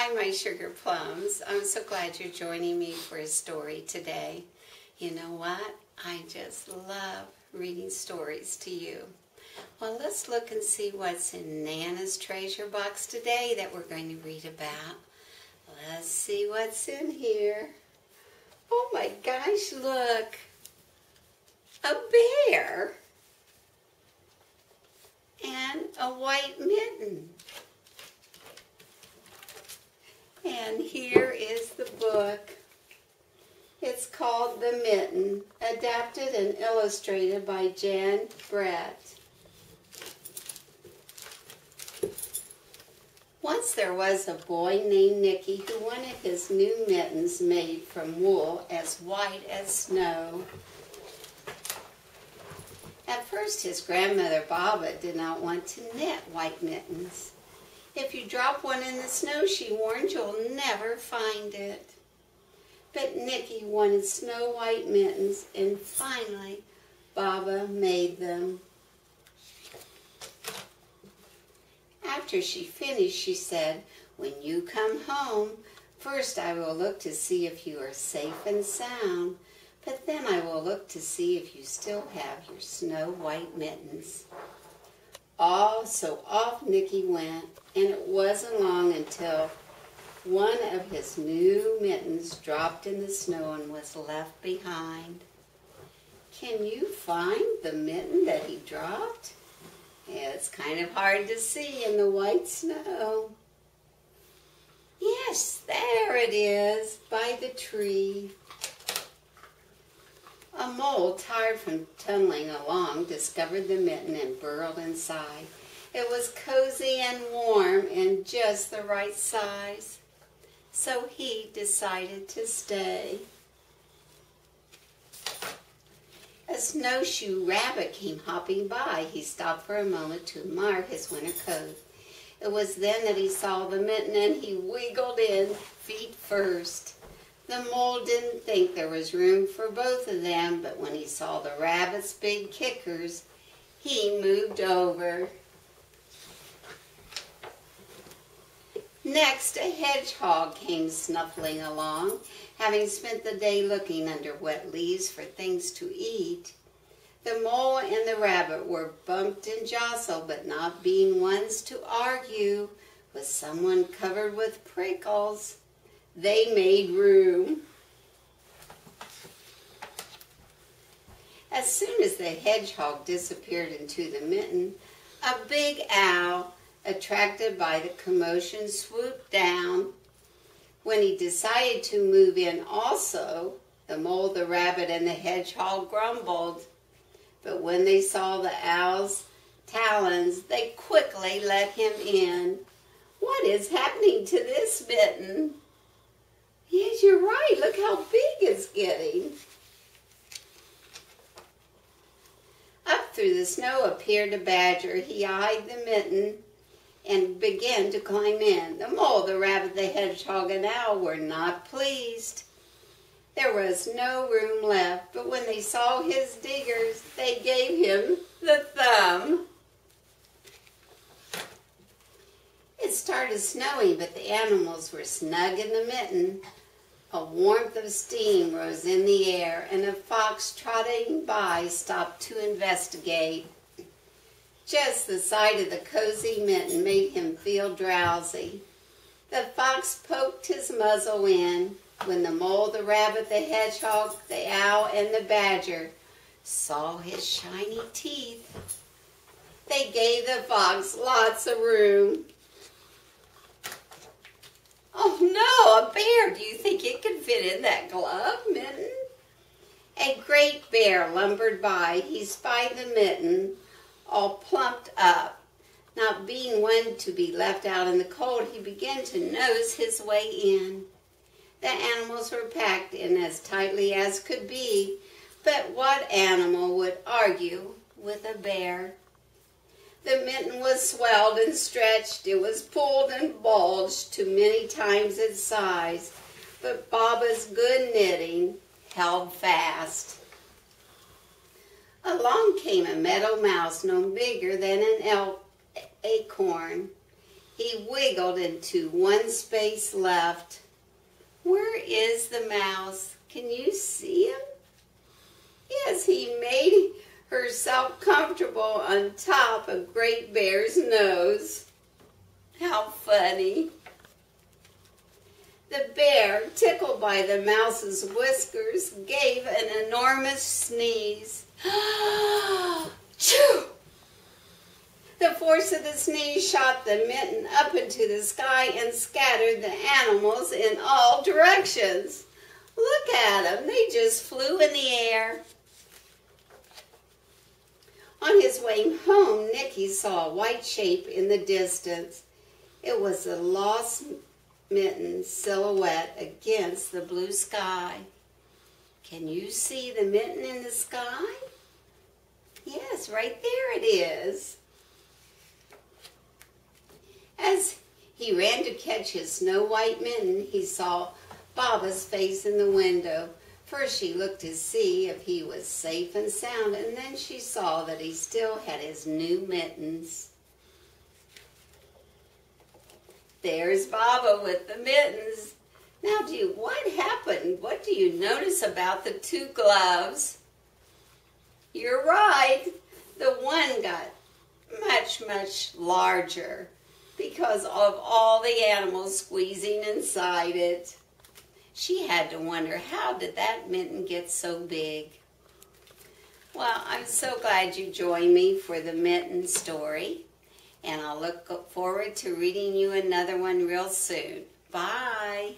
Hi, my sugar plums. I'm so glad you're joining me for a story today. You know what? I just love reading stories to you. Well, let's look and see what's in Nana's treasure box today that we're going to read about. Let's see what's in here. Oh my gosh, look. A bear. And a white mitten. And here is the book. It's called The Mitten, adapted and illustrated by Jan Brett. Once there was a boy named Nicki who wanted his new mittens made from wool as white as snow. At first, his grandmother Baba did not want to knit white mittens. If you drop one in the snow, she warned, you'll never find it. But Nicki wanted snow white mittens, and finally, Baba made them. After she finished, she said, "When you come home, first I will look to see if you are safe and sound, but then I will look to see if you still have your snow white mittens." So off Nicki went, and it wasn't long until one of his new mittens dropped in the snow and was left behind. Can you find the mitten that he dropped? It's kind of hard to see in the white snow. Yes, there it is, by the tree. A mole, tired from tunneling along, discovered the mitten and burrowed inside. It was cozy and warm and just the right size. So he decided to stay. A snowshoe rabbit came hopping by. He stopped for a moment to admire his winter coat. It was then that he saw the mitten and he wiggled in, feet first. The mole didn't think there was room for both of them, but when he saw the rabbit's big kickers, he moved over. Next, a hedgehog came snuffling along, having spent the day looking under wet leaves for things to eat. The mole and the rabbit were bumped and jostled, but not being ones to argue with someone covered with prickles, they made room. As soon as the hedgehog disappeared into the mitten, a big owl, attracted by the commotion, swooped down. When he decided to move in also, the mole, the rabbit, and the hedgehog grumbled. But when they saw the owl's talons, they quickly let him in. What is happening to this mitten? Yes, you're right. Look how big it's getting. Up through the snow appeared a badger. He eyed the mitten and began to climb in. The mole, the rabbit, the hedgehog, and owl were not pleased. There was no room left, but when they saw his diggers, they gave him the thumb. It started snowing, but the animals were snug in the mitten. A warmth of steam rose in the air, and a fox trotting by stopped to investigate. Just the sight of the cozy mitten made him feel drowsy. The fox poked his muzzle in. When the mole, the rabbit, the hedgehog, the owl, and the badger saw his shiny teeth, they gave the fox lots of room. Oh no, a bear! Do you think it could fit in that glove, mitten? A great bear lumbered by. He spied the mitten, all plumped up. Not being one to be left out in the cold, he began to nose his way in. The animals were packed in as tightly as could be, but what animal would argue with a bear? The mitten was swelled and stretched. It was pulled and bulged to many times its size, but Baba's good knitting held fast. Along came a meadow mouse no bigger than an acorn. He wiggled into one space left. Where is the mouse? Can you see him? Yes, he made herself comfortable on top of Great Bear's nose. How funny. The bear, tickled by the mouse's whiskers, gave an enormous sneeze. Achoo! The force of the sneeze shot the mitten up into the sky and scattered the animals in all directions. Look at them, they just flew in the air. On his way home, Nicki saw a white shape in the distance. It was the lost Mitten's silhouette against the blue sky. Can you see the mitten in the sky? Yes, right there it is. As he ran to catch his snow-white mitten, he saw Baba's face in the window. First she looked to see if he was safe and sound, and then she saw that he still had his new mittens. There's Baba with the mittens. Now, what happened? What do you notice about the two gloves? You're right. The one got much, much larger because of all the animals squeezing inside it. She had to wonder, how did that mitten get so big? Well, I'm so glad you joined me for the mitten story, and I'll look forward to reading you another one real soon. Bye.